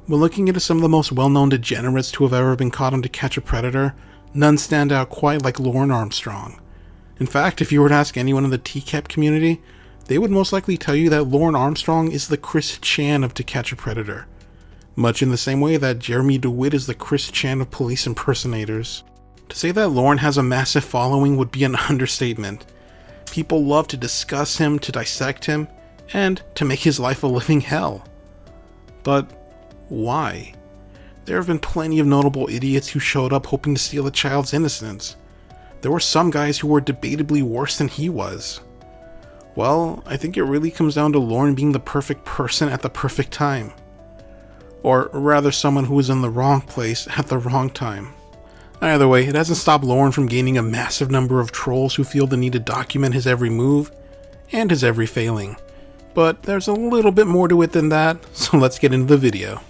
When looking into some of the most well-known degenerates to have ever been caught on To Catch a Predator, none stand out quite like Lorne Armstrong. In fact, if you were to ask anyone in the TCAP community, they would most likely tell you that Lorne Armstrong is the Chris Chan of To Catch a Predator. Much in the same way that Jeremy DeWitt is the Chris Chan of police impersonators. To say that Lorne has a massive following would be an understatement. People love to discuss him, to dissect him, and to make his life a living hell. But why? There have been plenty of notable idiots who showed up hoping to steal a child's innocence. There were some guys who were debatably worse than he was. Well, I think it really comes down to Lorne being the perfect person at the perfect time. Or rather, someone who was in the wrong place at the wrong time. Either way, it hasn't stopped Lorne from gaining a massive number of trolls who feel the need to document his every move and his every failing. But there's a little bit more to it than that, so let's get into the video.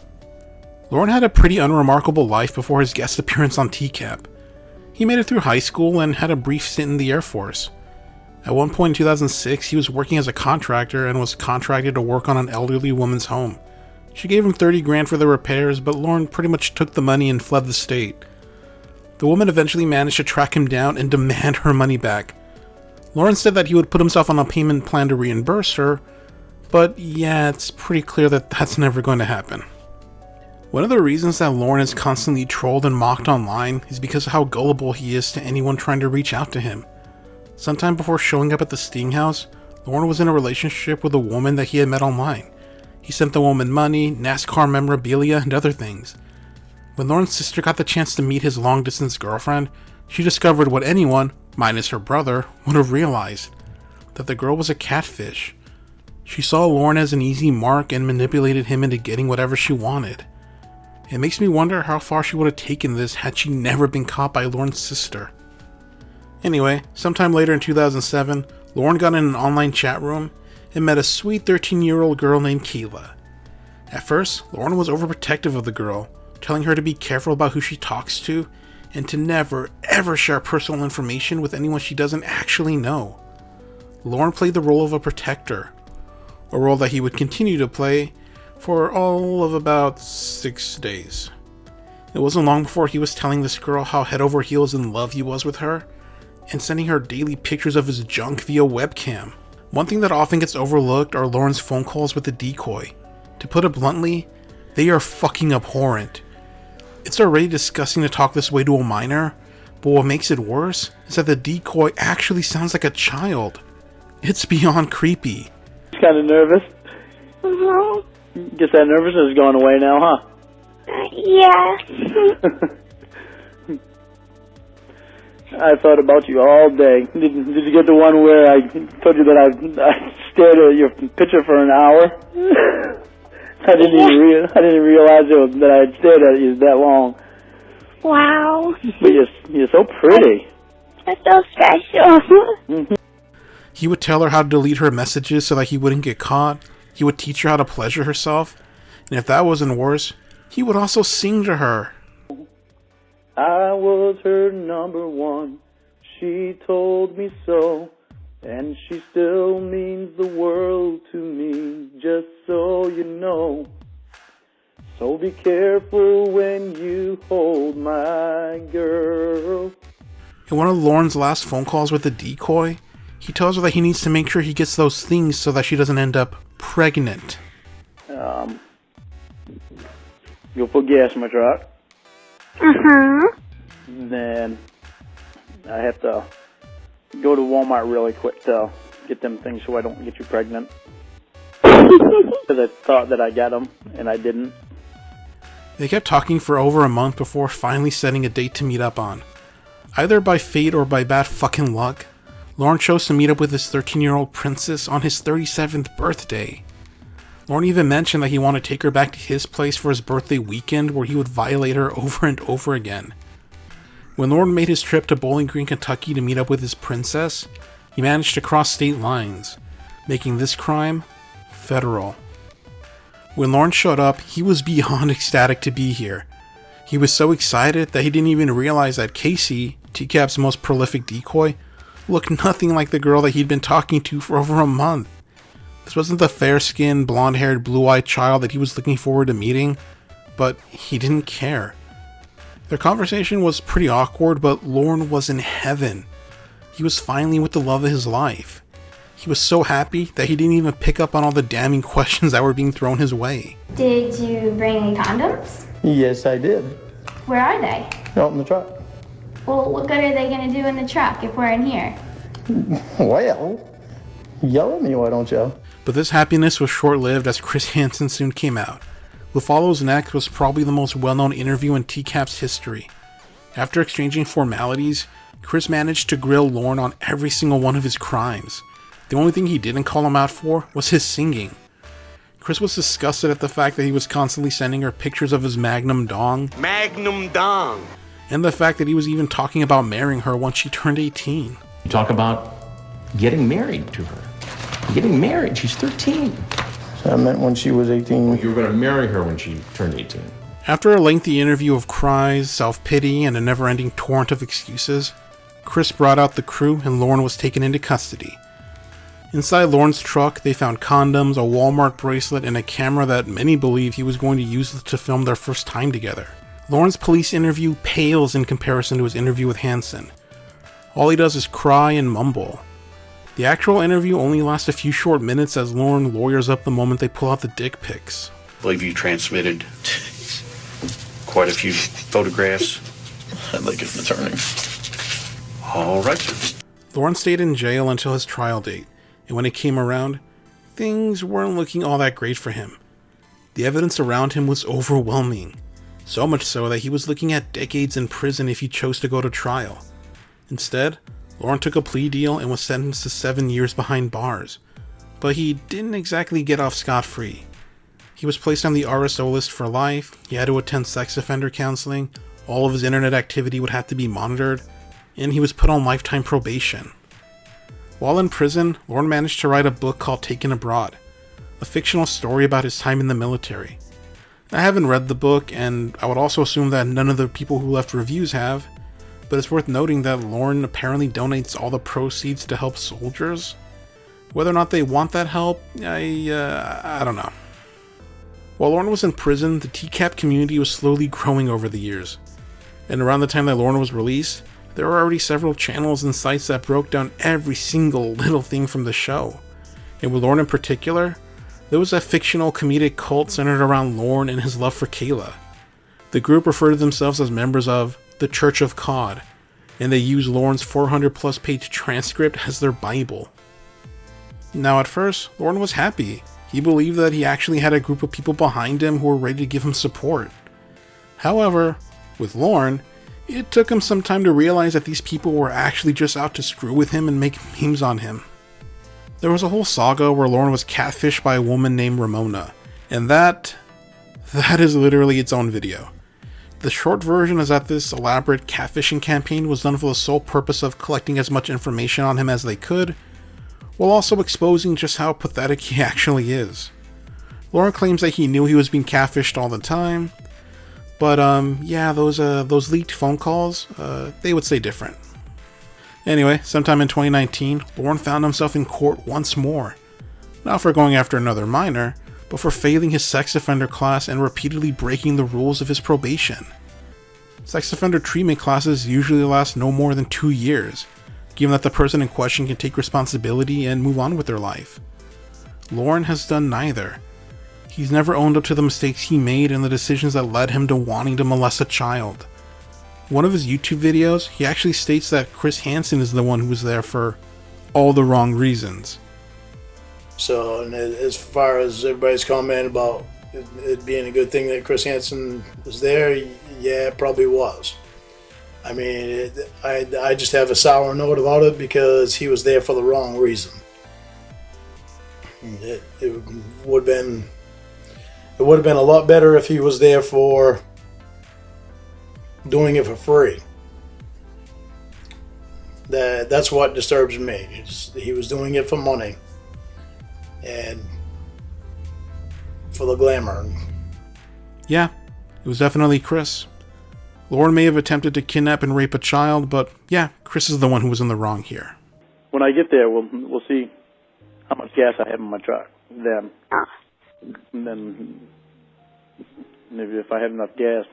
Lorne had a pretty unremarkable life before his guest appearance on TCAP. He made it through high school and had a brief stint in the Air Force. At one point in 2006, he was working as a contractor and was contracted to work on an elderly woman's home. She gave him $30,000 for the repairs, but Lorne pretty much took the money and fled the state. The woman eventually managed to track him down and demand her money back. Lorne said that he would put himself on a payment plan to reimburse her, but yeah, it's pretty clear that that's never going to happen. One of the reasons that Lorne is constantly trolled and mocked online is because of how gullible he is to anyone trying to reach out to him. Sometime before showing up at the Sting House, Lorne was in a relationship with a woman that he had met online. He sent the woman money, NASCAR memorabilia, and other things. When Lorne's sister got the chance to meet his long-distance girlfriend, she discovered what anyone, minus her brother, would have realized, that the girl was a catfish. She saw Lorne as an easy mark and manipulated him into getting whatever she wanted. It makes me wonder how far she would have taken this had she never been caught by Lorne's sister. Anyway, sometime later in 2007, Lorne got in an online chat room and met a sweet 13-year-old girl named Kayla. At first, Lorne was overprotective of the girl, telling her to be careful about who she talks to and to never, ever share personal information with anyone she doesn't actually know. Lorne played the role of a protector, a role that he would continue to play for all of about 6 days. It wasn't long before he was telling this girl how head over heels in love he was with her, and sending her daily pictures of his junk via webcam. One thing that often gets overlooked are Lorne's phone calls with the decoy. To put it bluntly, they are fucking abhorrent. It's already disgusting to talk this way to a minor, but what makes it worse is that the decoy actually sounds like a child. It's beyond creepy. Kind of nervous? Guess that nervousness is going away now, huh? Yeah. I thought about you all day. Did you get the one where I told you that I stared at your picture for an hour? I didn't even realize that I had stared at you that long. Wow. But you're so pretty. That's so special. He would tell her how to delete her messages so that he wouldn't get caught. He would teach her how to pleasure herself. And if that wasn't worse, he would also sing to her. I was her number one. She told me so. And she still means the world to me, just so you know. So be careful when you hold my girl. In one of Lorne's last phone calls with the decoy, he tells her that he needs to make sure he gets those things so that she doesn't end up pregnant. You'll put gas in my truck. Then I have to go to Walmart really quick to get them things so I don't get you pregnant. Because I thought that I got them, and I didn't. They kept talking for over a month before finally setting a date to meet up on. Either by fate or by bad fucking luck, Lorne chose to meet up with his 13-year-old princess on his 37th birthday. Lorne even mentioned that he wanted to take her back to his place for his birthday weekend where he would violate her over and over again. When Lorne made his trip to Bowling Green, Kentucky to meet up with his princess, he managed to cross state lines, making this crime federal. When Lorne showed up, he was beyond ecstatic to be here. He was so excited that he didn't even realize that Casey, TCAP's most prolific decoy, looked nothing like the girl that he'd been talking to for over a month. This wasn't the fair-skinned, blonde-haired, blue-eyed child that he was looking forward to meeting. but he didn't care. Their conversation was pretty awkward, but Lorne was in heaven. He was finally with the love of his life. He was so happy that he didn't even pick up on all the damning questions that were being thrown his way. Did you bring any condoms? Yes, I did. Where are they? Out in the truck. Well, what good are they going to do in the truck if we're in here? Well, yell at me, why don't you? But this happiness was short-lived as Chris Hansen soon came out. What follows next was probably the most well-known interview in TCAP's history. After exchanging formalities, Chris managed to grill Lorne on every single one of his crimes. The only thing he didn't call him out for was his singing. Chris was disgusted at the fact that he was constantly sending her pictures of his Magnum Dong. Magnum Dong! And the fact that he was even talking about marrying her once she turned 18. You talk about getting married to her. Getting married, she's 13. So I meant when she was 18. You were going to marry her when she turned 18. After a lengthy interview of cries, self-pity, and a never-ending torrent of excuses, Chris brought out the crew and Lorne was taken into custody. Inside Lorne's truck, they found condoms, a Walmart bracelet, and a camera that many believe he was going to use to film their first time together. Lorne's police interview pales in comparison to his interview with Hansen. All he does is cry and mumble. The actual interview only lasts a few short minutes as Lorne lawyers up the moment they pull out the dick pics. I believe you transmitted quite a few photographs. I'd like an attorney. All right, sir. Lorne stayed in jail until his trial date, and when it came around, things weren't looking all that great for him. The evidence around him was overwhelming, so much so that he was looking at decades in prison if he chose to go to trial. Instead, Lorne took a plea deal and was sentenced to 7 years behind bars, but he didn't exactly get off scot-free. He was placed on the RSO list for life, he had to attend sex offender counseling, all of his internet activity would have to be monitored, and he was put on lifetime probation. While in prison, Lorne managed to write a book called Taken Abroad, a fictional story about his time in the military. I haven't read the book, and I would also assume that none of the people who left reviews have, but it's worth noting that Lorne apparently donates all the proceeds to help soldiers. Whether or not they want that help, I don't know. While Lorne was in prison, the TCAP community was slowly growing over the years, and around the time that Lorne was released, there were already several channels and sites that broke down every single little thing from the show. And with Lorne in particular, there was a fictional comedic cult centered around Lorne and his love for Kayla. The group referred to themselves as members of the Church of Cod, and they used Lorne's 400 plus page transcript as their Bible. Now at first, Lorne was happy. He believed that he actually had a group of people behind him who were ready to give him support. However, with Lorne, it took him some time to realize that these people were actually just out to screw with him and make memes on him. There was a whole saga where Lorne was catfished by a woman named Ramona, and that is literally its own video. The short version is that this elaborate catfishing campaign was done for the sole purpose of collecting as much information on him as they could, while also exposing just how pathetic he actually is. Lorne claims that he knew he was being catfished all the time, but yeah, those leaked phone calls, they would say different. Anyway, sometime in 2019, Lorne found himself in court once more, not for going after another minor, but for failing his sex offender class and repeatedly breaking the rules of his probation. Sex offender treatment classes usually last no more than 2 years, given that the person in question can take responsibility and move on with their life. Lorne has done neither. He's never owned up to the mistakes he made and the decisions that led him to wanting to molest a child. In one of his YouTube videos, he actually states that Chris Hansen is the one who was there for all the wrong reasons. So, and as far as everybody's comment about it being a good thing that Chris Hansen was there, yeah, it probably was. I mean, I just have a sour note about it because he was there for the wrong reason. It would have been a lot better if he was there for doing it for free. That's what disturbs me. He was doing it for money and for the glamour. Yeah, it was definitely Chris. Lorne may have attempted to kidnap and rape a child, but yeah, Chris is the one who was in the wrong here. When I get there, we'll see how much gas I have in my truck. Then maybe if I have enough gas,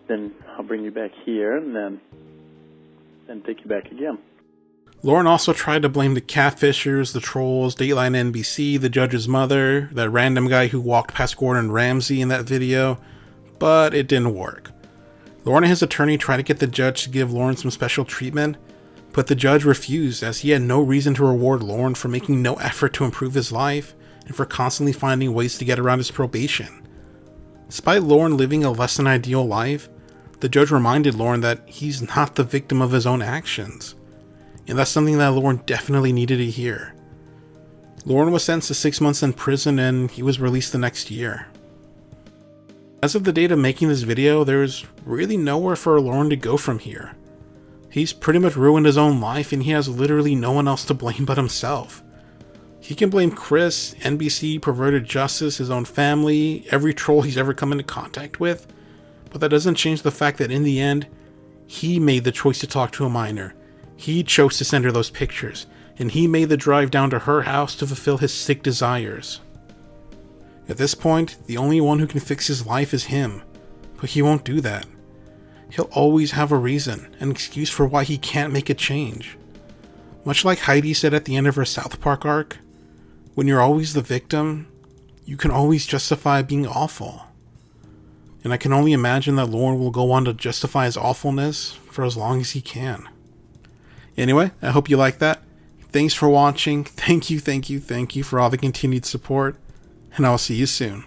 then I'll bring you back here and then take you back again. Lorne also tried to blame the catfishers, the trolls, Dateline NBC, the judge's mother, that random guy who walked past Gordon Ramsay in that video, but it didn't work. Lorne and his attorney tried to get the judge to give Lorne some special treatment, but the judge refused, as he had no reason to reward Lorne for making no effort to improve his life and for constantly finding ways to get around his probation. Despite Lorne living a less than ideal life, the judge reminded Lorne that he's not the victim of his own actions. And that's something that Lorne definitely needed to hear. Lorne was sentenced to 6 months in prison and he was released the next year. As of the date of making this video, there's really nowhere for Lorne to go from here. He's pretty much ruined his own life and he has literally no one else to blame but himself. He can blame Chris, NBC, perverted justice, his own family, every troll he's ever come into contact with, but that doesn't change the fact that in the end, he made the choice to talk to a minor. He chose to send her those pictures, and he made the drive down to her house to fulfill his sick desires. At this point, the only one who can fix his life is him, but he won't do that. He'll always have a reason, an excuse for why he can't make a change. Much like Heidi said at the end of her South Park arc, when you're always the victim, you can always justify being awful. And I can only imagine that Lorne will go on to justify his awfulness for as long as he can. Anyway, I hope you like that. Thanks for watching. Thank you for all the continued support. And I'll see you soon.